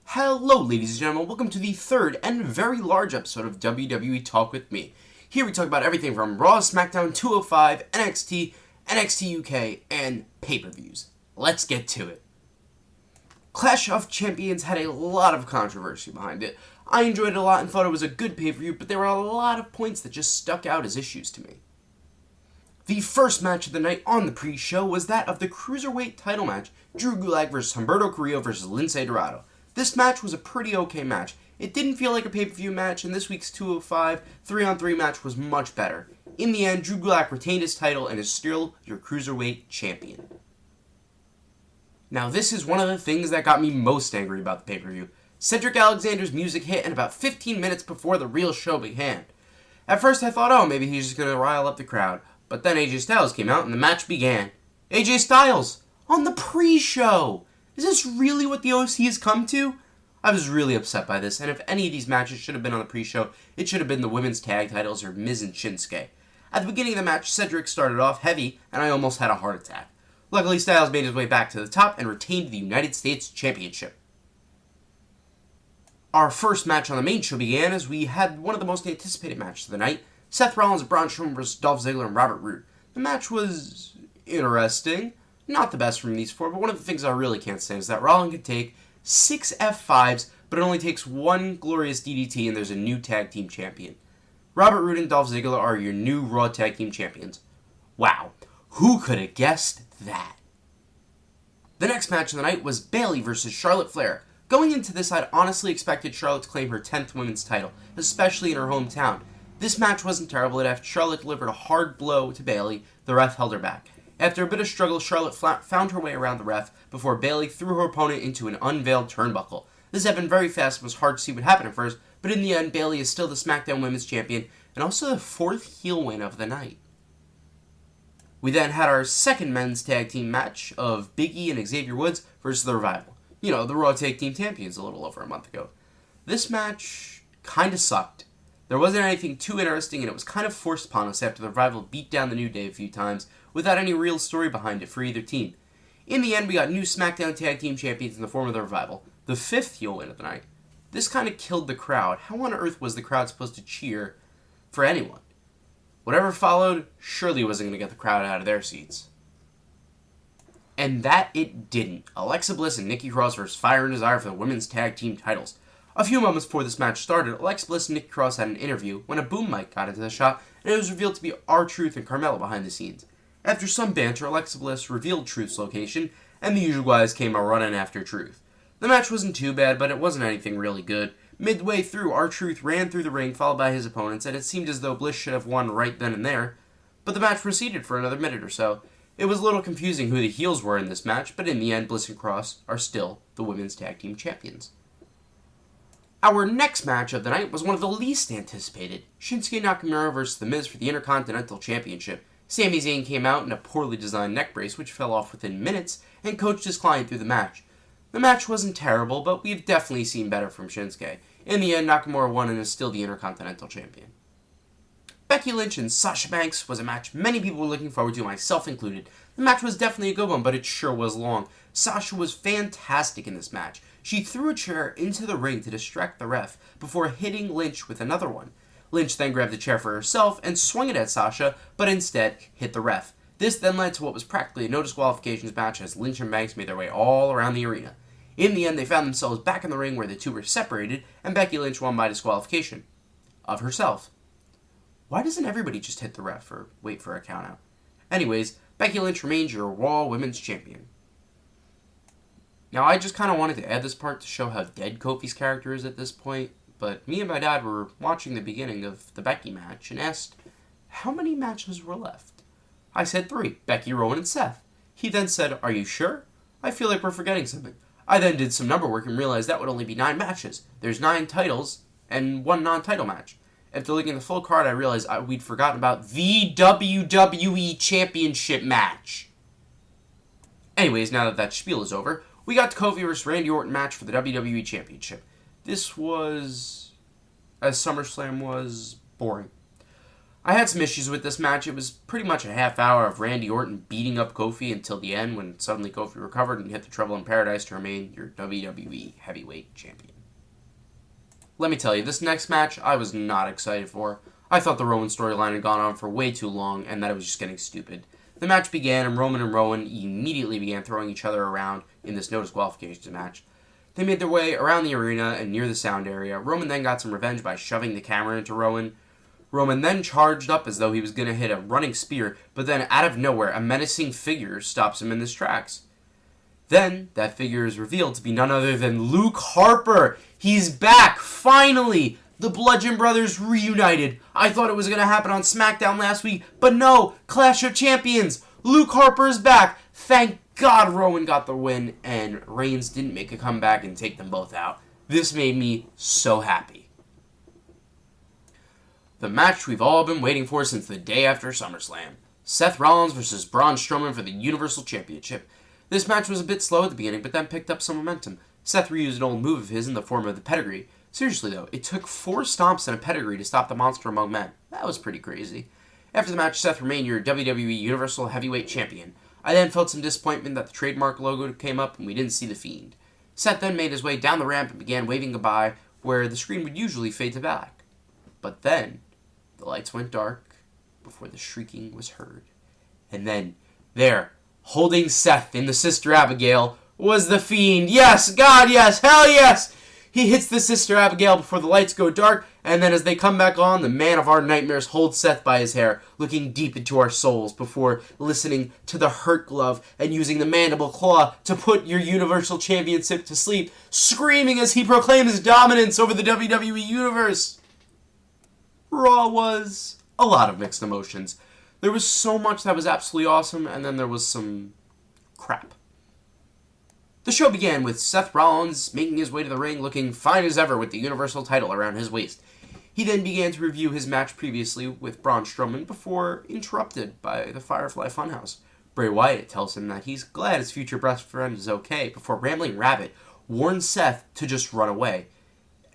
Hello ladies and gentlemen, welcome to the third and very large episode of WWE Talk With Me. Here we talk about everything from Raw, SmackDown, 205, NXT, NXT UK, and pay-per-views. Let's get to it. Clash of Champions had a lot of controversy behind it. I enjoyed it a lot and thought it was a good pay-per-view, but there were a lot of points that just stuck out as issues to me. The first match of the night on the pre-show was that of the Cruiserweight title match, Drew Gulak vs. Humberto Carrillo vs. Lince Dorado. This match was a pretty okay match. It didn't feel like a pay-per-view match, and this week's 205 3-on-3 match was much better. In the end, Drew Gulak retained his title and is still your Cruiserweight champion. Now, this is one of the things that got me most angry about the pay-per-view. Cedric Alexander's music hit, and about 15 minutes before the real show began. At first, I thought, oh, maybe he's just going to rile up the crowd. But then AJ Styles came out, and the match began. AJ Styles! On the pre-show! Is this really what the OC has come to? I was really upset by this, and if any of these matches should have been on the pre-show, it should have been the women's tag titles or Miz and Shinsuke. At the beginning of the match, Cedric started off heavy, and I almost had a heart attack. Luckily, Styles made his way back to the top and retained the United States Championship. Our first match on the main show began as we had one of the most anticipated matches of the night, Seth Rollins and Braun Strowman vs. Dolph Ziggler and Robert Roode. The match was interesting. Not the best from these four, but one of the things I really can't stand is that Rollins can take 6 F5s, but it only takes 1 glorious DDT and there's a new tag team champion. Robert Roode and Dolph Ziggler are your new Raw tag team champions. Wow, who could have guessed that? The next match of the night was Bayley versus Charlotte Flair. Going into this, I'd honestly expected Charlotte to claim her 10th women's title, especially in her hometown. This match wasn't terrible, and after Charlotte delivered a hard blow to Bayley, the ref held her back. After a bit of struggle, Charlotte found her way around the ref before Bayley threw her opponent into an unveiled turnbuckle. This happened very fast and was hard to see what happened at first, but in the end, Bayley is still the SmackDown Women's Champion and also the 4th heel win of the night. We then had our second men's tag team match of Big E and Xavier Woods versus The Revival. You know, the Raw Tag Team Champions a little over a month ago. This match kinda sucked. There wasn't anything too interesting, and it was kind of forced upon us after the Revival beat down the New Day a few times without any real story behind it for either team. In the end, we got new SmackDown Tag Team Champions in the form of the Revival, the 5th heel win of the night. This kind of killed the crowd. How on earth was the crowd supposed to cheer for anyone? Whatever followed surely wasn't going to get the crowd out of their seats. And that it didn't. Alexa Bliss and Nikki Cross versus Fire and Desire for the women's tag team titles. A few moments before this match started, Alexa Bliss and Nikki Cross had an interview when a boom mic got into the shot, and it was revealed to be R-Truth and Carmella behind the scenes. After some banter, Alexa Bliss revealed Truth's location, and the usual guys came running after Truth. The match wasn't too bad, but it wasn't anything really good. Midway through, R-Truth ran through the ring, followed by his opponents, and it seemed as though Bliss should have won right then and there, but the match proceeded for another minute or so. It was a little confusing who the heels were in this match, but in the end, Bliss and Cross are still the women's tag team champions. Our next match of the night was one of the least anticipated, Shinsuke Nakamura vs. The Miz for the Intercontinental Championship. Sami Zayn came out in a poorly designed neck brace, which fell off within minutes, and coached his client through the match. The match wasn't terrible, but we've definitely seen better from Shinsuke. In the end, Nakamura won and is still the Intercontinental Champion. Becky Lynch and Sasha Banks was a match many people were looking forward to, myself included. The match was definitely a good one, but it sure was long. Sasha was fantastic in this match. She threw a chair into the ring to distract the ref before hitting Lynch with another one. Lynch then grabbed the chair for herself and swung it at Sasha, but instead hit the ref. This then led to what was practically a no disqualifications match as Lynch and Banks made their way all around the arena. In the end, they found themselves back in the ring where the two were separated, and Becky Lynch won by disqualification of herself. Why doesn't everybody just hit the ref or wait for a countout? Anyways, Becky Lynch remains your Raw Women's Champion. Now, I just kind of wanted to add this part to show how dead Kofi's character is at this point, but me and my dad were watching the beginning of the Becky match and asked, how many matches were left? I said 3, Becky, Rowan, and Seth. He then said, are you sure? I feel like we're forgetting something. I then did some number work and realized that would only be 9 matches. There's 9 titles and 1 non-title match. After looking at the full card, I realized we'd forgotten about the WWE Championship match. Anyways, now that spiel is over, we got the Kofi vs. Randy Orton match for the WWE Championship. This was as SummerSlam was boring. I had some issues with this match. It was pretty much a half hour of Randy Orton beating up Kofi until the end when suddenly Kofi recovered and hit the Trouble in Paradise to remain your WWE Heavyweight Champion. Let me tell you, this next match I was not excited for. I thought the Rowan storyline had gone on for way too long and that it was just getting stupid. The match began and Rowan immediately began throwing each other around in this no disqualifications match. They made their way around the arena and near the sound area. Roman then got some revenge by shoving the camera into Rowan. Roman then charged up as though he was going to hit a running spear, but then out of nowhere, a menacing figure stops him in his tracks. Then, that figure is revealed to be none other than Luke Harper. He's back, finally! The Bludgeon Brothers reunited. I thought it was going to happen on SmackDown last week, but no, Clash of Champions. Luke Harper is back. Thank God Rowan got the win, and Reigns didn't make a comeback and take them both out. This made me so happy. The match we've all been waiting for since the day after SummerSlam. Seth Rollins versus Braun Strowman for the Universal Championship. This match was a bit slow at the beginning, but then picked up some momentum. Seth reused an old move of his in the form of the pedigree. Seriously though, it took 4 stomps and a pedigree to stop the Monster Among Men. That was pretty crazy. After the match, Seth remained your WWE Universal Heavyweight Champion. I then felt some disappointment that the trademark logo came up and we didn't see the Fiend. Seth then made his way down the ramp and began waving goodbye where the screen would usually fade to black. But then, the lights went dark before the shrieking was heard. And then, there, holding Seth in the Sister Abigail, was the Fiend. Yes, God, yes, hell yes! He hits the Sister Abigail before the lights go dark, and then as they come back on, the man of our nightmares holds Seth by his hair, looking deep into our souls before listening to the Hurt Glove and using the Mandible Claw to put your Universal Championship to sleep, screaming as he proclaims dominance over the WWE Universe. Raw was a lot of mixed emotions. There was so much that was absolutely awesome, and then there was some crap. The show began with Seth Rollins making his way to the ring looking fine as ever with the Universal title around his waist. He then began to review his match previously with Braun Strowman before interrupted by the Firefly Funhouse. Bray Wyatt tells him that he's glad his future best friend is okay before Rambling Rabbit warns Seth to just run away.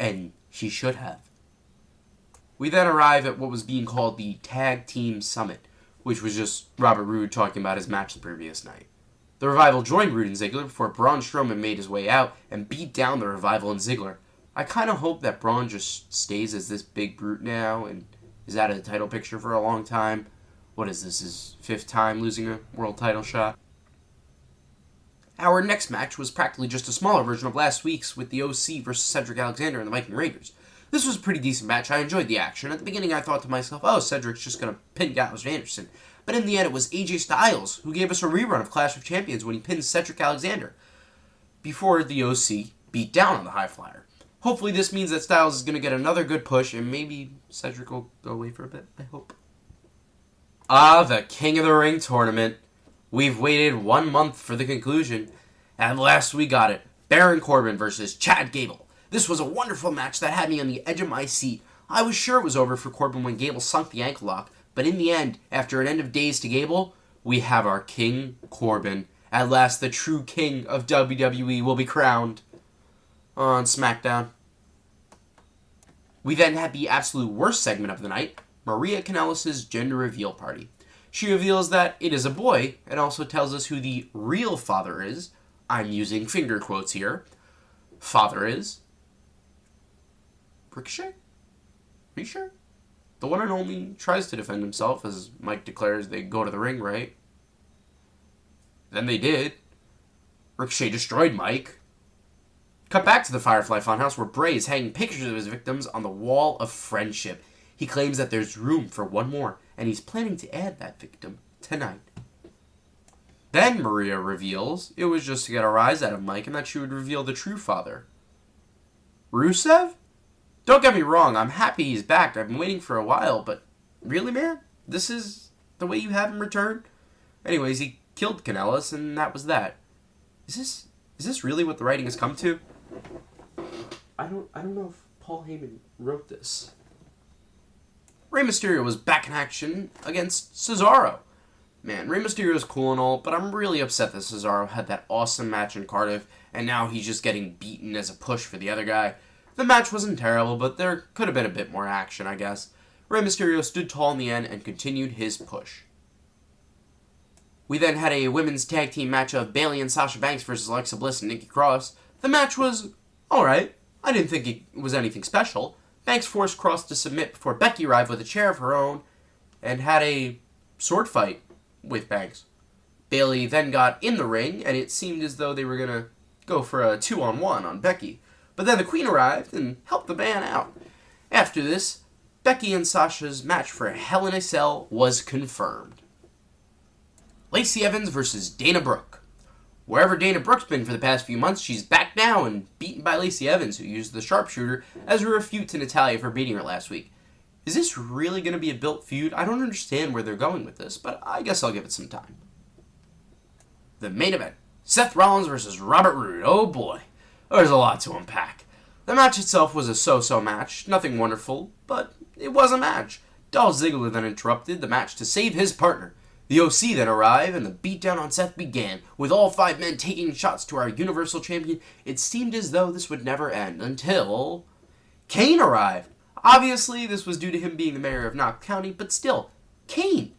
And he should have. We then arrive at what was being called the Tag Team Summit, which was just Robert Roode talking about his match the previous night. The Revival joined Roode and Ziggler before Braun Strowman made his way out and beat down the Revival and Ziggler. I kind of hope that Braun just stays as this big brute now and is out of the title picture for a long time. What is this, his 5th time losing a world title shot? Our next match was practically just a smaller version of last week's with the OC versus Cedric Alexander and the Viking Raiders. This was a pretty decent match. I enjoyed the action. At the beginning, I thought to myself, oh, Cedric's just going to pin Gallows Anderson. But in the end, it was AJ Styles who gave us a rerun of Clash of Champions when he pinned Cedric Alexander before the OC beat down on the High Flyer. Hopefully this means that Styles is going to get another good push, and maybe Cedric will go away for a bit, I hope. The King of the Ring tournament. We've waited 1 month for the conclusion, and last we got it. Baron Corbin versus Chad Gable. This was a wonderful match that had me on the edge of my seat. I was sure it was over for Corbin when Gable sunk the ankle lock, but in the end, after an end of days to Gable, we have our King Corbin. At last, the true king of WWE will be crowned on SmackDown. We then had the absolute worst segment of the night, Maria Kanellis' gender reveal party. She reveals that it is a boy, and also tells us who the real father is. I'm using finger quotes here. Father is Ricochet? Are you sure? The one and only tries to defend himself as Mike declares they go to the ring, right? Then they did. Ricochet destroyed Mike. Cut back to the Firefly Funhouse where Bray is hanging pictures of his victims on the Wall of Friendship. He claims that there's room for one more, and he's planning to add that victim tonight. Then Maria reveals it was just to get a rise out of Mike and that she would reveal the true father. Rusev? Don't get me wrong, I'm happy he's back. I've been waiting for a while, but really, man? This is the way you have him return? Anyways, he killed Kanellis, and that was that. Is this really what the writing has come to? I don't know if Paul Heyman wrote this. Rey Mysterio was back in action against Cesaro. Man, Rey Mysterio is cool and all, but I'm really upset that Cesaro had that awesome match in Cardiff, and now he's just getting beaten as a push for the other guy. The match wasn't terrible, but there could have been a bit more action, I guess. Rey Mysterio stood tall in the end and continued his push. We then had a women's tag team match of Bayley and Sasha Banks versus Alexa Bliss and Nikki Cross. The match was alright. I didn't think it was anything special. Banks forced Cross to submit before Becky arrived with a chair of her own and had a sword fight with Banks. Bayley then got in the ring, and it seemed as though they were going to go for a 2-on-1 on Becky. But then the Queen arrived and helped the man out. After this, Becky and Sasha's match for Hell in a Cell was confirmed. Lacey Evans versus Dana Brooke. Wherever Dana Brooke's been for the past few months, she's back now and beaten by Lacey Evans, who used the sharpshooter as a refute to Natalya for beating her last week. Is this really going to be a built feud? I don't understand where they're going with this, but I guess I'll give it some time. The main event, Seth Rollins versus Robert Roode. Oh boy, there's a lot to unpack. The match itself was a so-so match, nothing wonderful, but it was a match. Dolph Ziggler then interrupted the match to save his partner. The OC then arrived, and the beatdown on Seth began, with all 5 men taking shots to our Universal Champion. It seemed as though this would never end, until Kane arrived. Obviously, this was due to him being the mayor of Knox County, but still, Kane.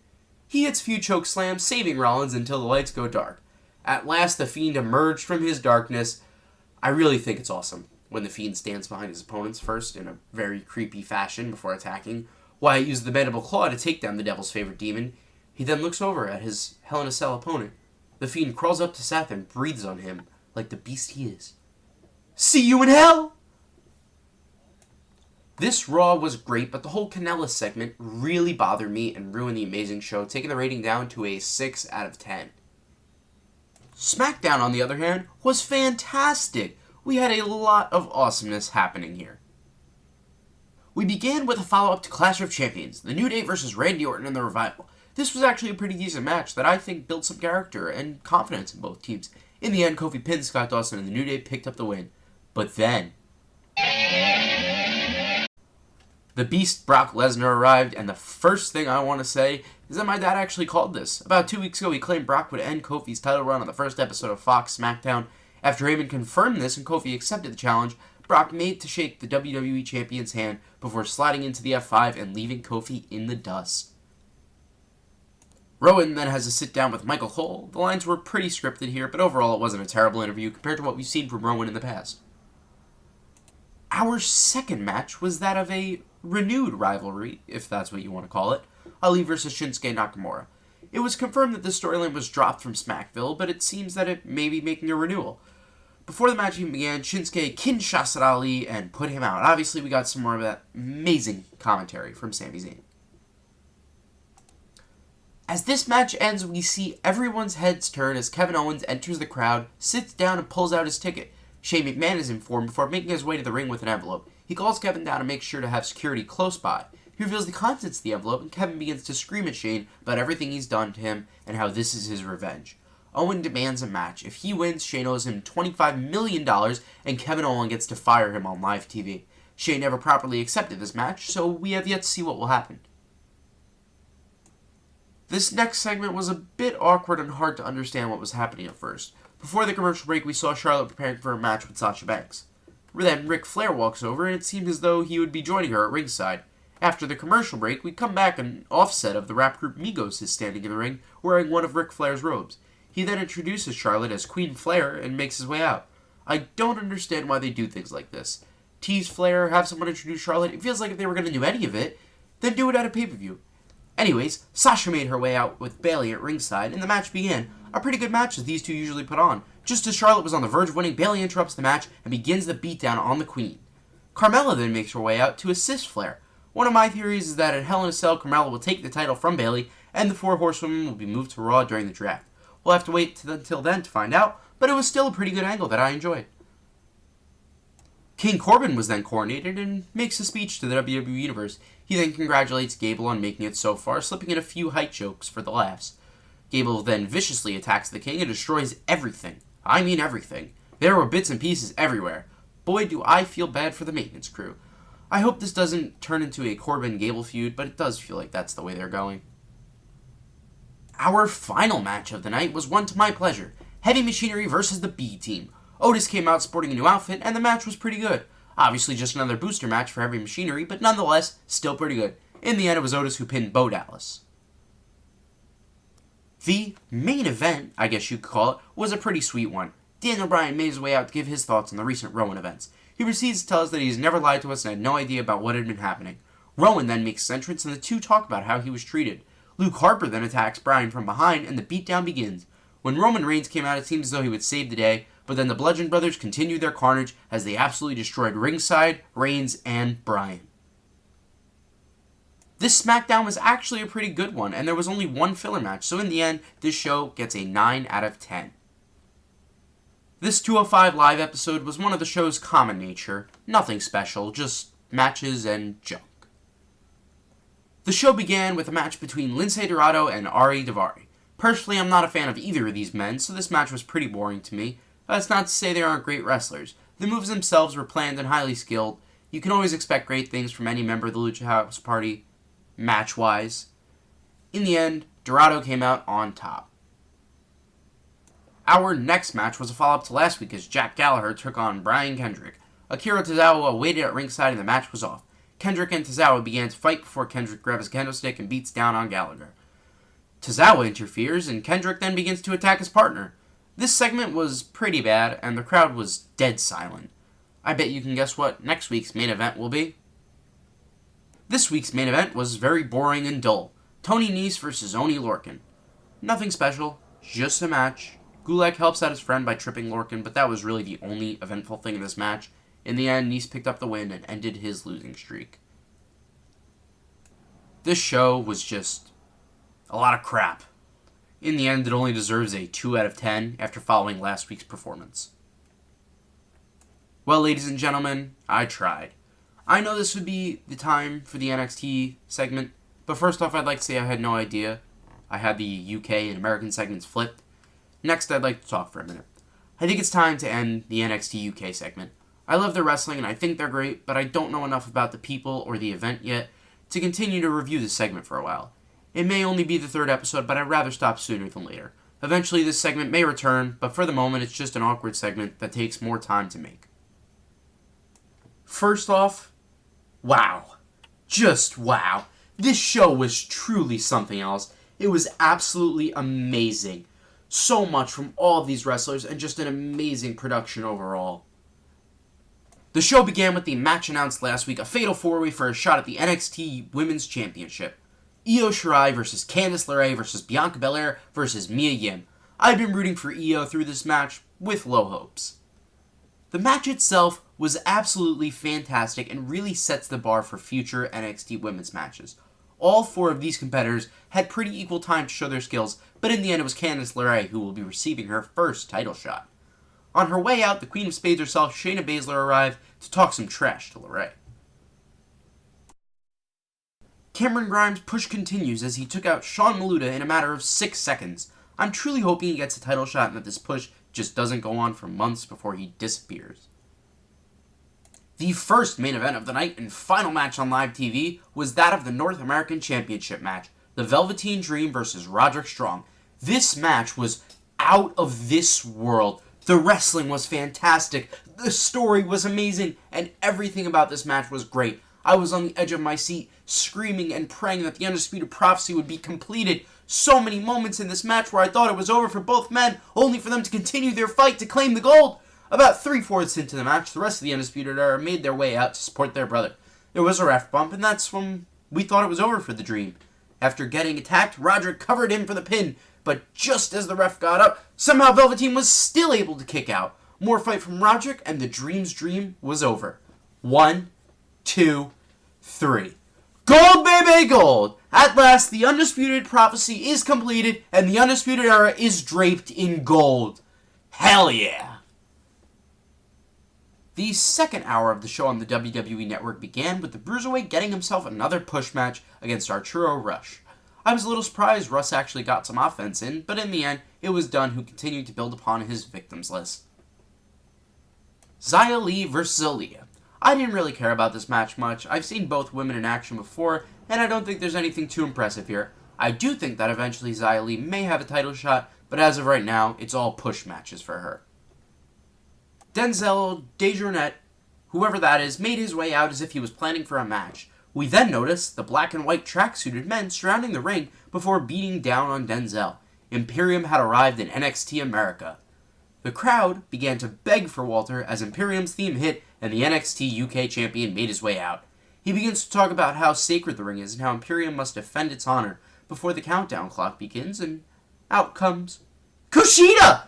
He hits a few choke slams, saving Rollins until the lights go dark. At last, the Fiend emerged from his darkness. I really think it's awesome when the Fiend stands behind his opponents first in a very creepy fashion before attacking. Wyatt used the mandible claw to take down the Devil's favorite demon. He then looks over at his Hell in a Cell opponent. The Fiend crawls up to Seth and breathes on him like the beast he is. See you in hell! This Raw was great, but the whole Canella segment really bothered me and ruined the amazing show, taking the rating down to a 6 out of 10. SmackDown, on the other hand, was fantastic. We had a lot of awesomeness happening here. We began with a follow-up to Clash of Champions, The New Day versus Randy Orton and The Revival. This was actually a pretty decent match that I think built some character and confidence in both teams. In the end, Kofi pinned Scott Dawson and the New Day picked up the win. But then the Beast Brock Lesnar arrived, and the first thing I want to say is that my dad actually called this. About 2 weeks ago, he claimed Brock would end Kofi's title run on the first episode of Fox SmackDown. After Heyman confirmed this and Kofi accepted the challenge, Brock made to shake the WWE Champion's hand before sliding into the F5 and leaving Kofi in the dust. Rowan then has a sit-down with Michael Cole. The lines were pretty scripted here, but overall it wasn't a terrible interview compared to what we've seen from Rowan in the past. Our second match was that of a renewed rivalry, if that's what you want to call it, Ali versus Shinsuke Nakamura. It was confirmed that the storyline was dropped from Smackville, but it seems that it may be making a renewal. Before the match even began, Shinsuke Kinshasa Ali and put him out. Obviously, we got some more of that amazing commentary from Sami Zayn. As this match ends, we see everyone's heads turn as Kevin Owens enters the crowd, sits down, and pulls out his ticket. Shane McMahon is informed before making his way to the ring with an envelope. He calls Kevin down and makes sure to have security close by. He reveals the contents of the envelope, and Kevin begins to scream at Shane about everything he's done to him and how this is his revenge. Owen demands a match. If he wins, Shane owes him $25 million, and Kevin Owens gets to fire him on live TV. Shane never properly accepted this match, so we have yet to see what will happen. This next segment was a bit awkward and hard to understand what was happening at first. Before the commercial break, we saw Charlotte preparing for a match with Sasha Banks. Then Ric Flair walks over, and it seemed as though he would be joining her at ringside. After the commercial break, we come back, and Offset of the rap group Migos is standing in the ring, wearing one of Ric Flair's robes. He then introduces Charlotte as Queen Flair and makes his way out. I don't understand why they do things like this. Tease Flair, have someone introduce Charlotte. It feels like if they were going to do any of it, then do it at a pay-per-view. Anyways, Sasha made her way out with Bayley at ringside, and the match began. A pretty good match as these two usually put on. Just as Charlotte was on the verge of winning, Bayley interrupts the match and begins the beatdown on the Queen. Carmella then makes her way out to assist Flair. One of my theories is that at Hell in a Cell, Carmella will take the title from Bayley, and the 4 Horsewomen will be moved to Raw during the draft. We'll have to wait until then to find out, but it was still a pretty good angle that I enjoyed. King Corbin was then coronated and makes a speech to the WWE Universe. He then congratulates Gable on making it so far, slipping in a few height jokes for the laughs. Gable then viciously attacks the King and destroys everything. I mean everything. There were bits and pieces everywhere. Boy, do I feel bad for the maintenance crew. I hope this doesn't turn into a Corbin-Gable feud, but it does feel like that's the way they're going. Our final match of the night was one to my pleasure. Heavy Machinery versus the B Team. Otis came out sporting a new outfit, and the match was pretty good. Obviously just another booster match for heavy machinery, but nonetheless, still pretty good. In the end, it was Otis who pinned Bo Dallas. The main event, I guess you could call it, was a pretty sweet one. Daniel Bryan made his way out to give his thoughts on the recent Rowan events. He proceeds to tell us that he's never lied to us and had no idea about what had been happening. Rowan then makes his entrance and the two talk about how he was treated. Luke Harper then attacks Bryan from behind and the beatdown begins. When Roman Reigns came out, it seemed as though he would save the day, but then the Bludgeon Brothers continued their carnage as they absolutely destroyed Ringside, Reigns, and Bryan. This SmackDown was actually a pretty good one, and there was only one filler match, so in the end, this show gets a 9 out of 10. This 205 Live episode was one of the show's common nature. Nothing special, just matches and junk. The show began with a match between Lince Dorado and Ari Daivari. Personally, I'm not a fan of either of these men, so this match was pretty boring to me. That's not to say they aren't great wrestlers. The moves themselves were planned and highly skilled. You can always expect great things from any member of the Lucha House Party, match-wise. In the end, Dorado came out on top. Our next match was a follow-up to last week as Jack Gallagher took on Brian Kendrick. Akira Tozawa waited at ringside and the match was off. Kendrick and Tozawa began to fight before Kendrick grabs a kendo stick and beats down on Gallagher. Tozawa interferes and Kendrick then begins to attack his partner. This segment was pretty bad and the crowd was dead silent. I bet you can guess what next week's main event will be. This week's main event was very boring and dull. Tony Nese versus Oney Lorcan. Nothing special, just a match. Gulak helps out his friend by tripping Lorcan, but that was really the only eventful thing in this match. In the end, Nese picked up the win and ended his losing streak. This show was just a lot of crap. In the end, it only deserves a 2 out of 10 after following last week's performance. Well, ladies and gentlemen, I tried. I know this would be the time for the NXT segment, but first off, I'd like to say I had no idea. I had the UK and American segments flipped. Next, I'd like to talk for a minute. I think it's time to end the NXT UK segment. I love their wrestling and I think they're great, but I don't know enough about the people or the event yet to continue to review this segment for a while. It may only be the 3rd episode, but I'd rather stop sooner than later. Eventually, this segment may return, but for the moment, it's just an awkward segment that takes more time to make. First off, wow. Just wow. This show was truly something else. It was absolutely amazing. So much from all of these wrestlers and just an amazing production overall. The show began with the match announced last week, a fatal 4-way for a shot at the NXT Women's Championship. Io Shirai versus Candice LeRae versus Bianca Belair versus Mia Yim. I've been rooting for Io through this match with low hopes. The match itself was absolutely fantastic and really sets the bar for future NXT women's matches. All 4 of these competitors had pretty equal time to show their skills, but in the end it was Candice LeRae who will be receiving her first title shot. On her way out, the Queen of Spades herself, Shayna Baszler, arrived to talk some trash to LeRae. Cameron Grimes' push continues as he took out Sean Maluda in a matter of 6 seconds. I'm truly hoping he gets a title shot and that this push just doesn't go on for months before he disappears. The first main event of the night and final match on live TV was that of the North American Championship match, the Velveteen Dream versus Roderick Strong. This match was out of this world. The wrestling was fantastic, the story was amazing, and everything about this match was great. I was on the edge of my seat, screaming and praying that the Undisputed Prophecy would be completed. So many moments in this match where I thought it was over for both men, only for them to continue their fight to claim the gold. About 3/4 into the match, the rest of the Undisputed Era made their way out to support their brother. There was a ref bump, and that's when we thought it was over for the Dream. After getting attacked, Roderick covered him for the pin, but just as the ref got up, somehow Velveteen was still able to kick out. More fight from Roderick, and the Dream's dream was over. 1, 2, 3. Gold, baby, gold! At last, the Undisputed Prophecy is completed, and the Undisputed Era is draped in gold. Hell yeah! The second hour of the show on the WWE Network began with the Bruiserweight getting himself another push match against Arturo Rush. I was a little surprised Russ actually got some offense in, but in the end, it was Dunn who continued to build upon his victims list. Xia Li versus Aaliyah. I didn't really care about this match much. I've seen both women in action before, and I don't think there's anything too impressive here. I do think that eventually Xia Li may have a title shot, but as of right now, it's all push matches for her. Denzel Dejournette whoever that is, made his way out as if he was planning for a match. We then noticed the black and white tracksuited men surrounding the ring before beating down on Denzel. Imperium had arrived in NXT America. The crowd began to beg for Walter as Imperium's theme hit and the NXT UK champion made his way out. He begins to talk about how sacred the ring is and how Imperium must defend its honor before the countdown clock begins, and out comes Kushida!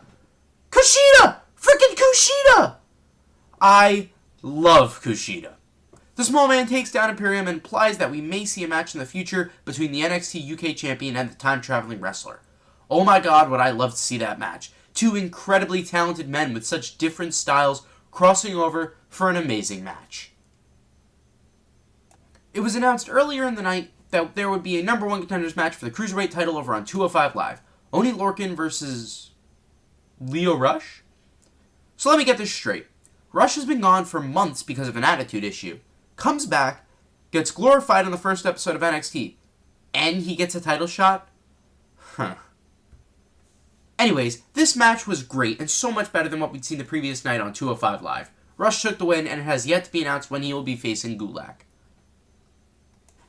Kushida! Frickin' Kushida! I love Kushida. The small man takes down Imperium and implies that we may see a match in the future between the NXT UK champion and the time-traveling wrestler. Oh my god, would I love to see that match. Two incredibly talented men with such different styles crossing over for an amazing match. It was announced earlier in the night that there would be a number one contenders match for the Cruiserweight title over on 205 Live. Oney Lorcan versus Lio Rush? So let me get this straight. Rush has been gone for months because of an attitude issue. Comes back, gets glorified on the first episode of NXT, and he gets a title shot? Huh. Anyways, this match was great and so much better than what we'd seen the previous night on 205 Live. Rush took the win, and it has yet to be announced when he will be facing Gulak.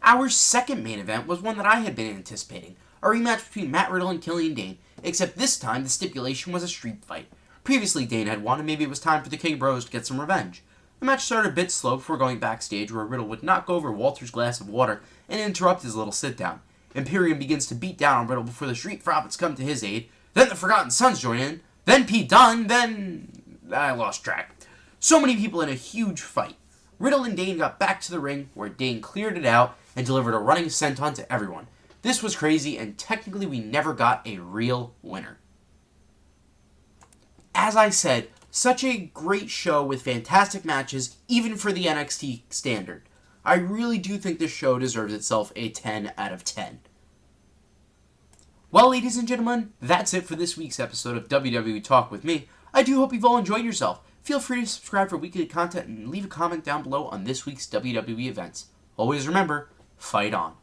Our second main event was one that I had been anticipating, a rematch between Matt Riddle and Killian Dane, except this time the stipulation was a street fight. Previously, Dane had won, and maybe it was time for the King Bros to get some revenge. The match started a bit slow before going backstage, where Riddle would knock over Walter's glass of water and interrupt his little sit-down. Imperium begins to beat down on Riddle before the Street Profits come to his aid, then the Forgotten Sons join in, then Pete Dunne, then I lost track. So many people in a huge fight. Riddle and Dane got back to the ring, where Dane cleared it out and delivered a running senton to everyone. This was crazy, and technically we never got a real winner. As I said, such a great show with fantastic matches, even for the NXT standard. I really do think this show deserves itself a 10 out of 10. Well, ladies and gentlemen, that's it for this week's episode of WWE Talk with me. I do hope you've all enjoyed yourself. Feel free to subscribe for weekly content and leave a comment down below on this week's WWE events. Always remember, fight on.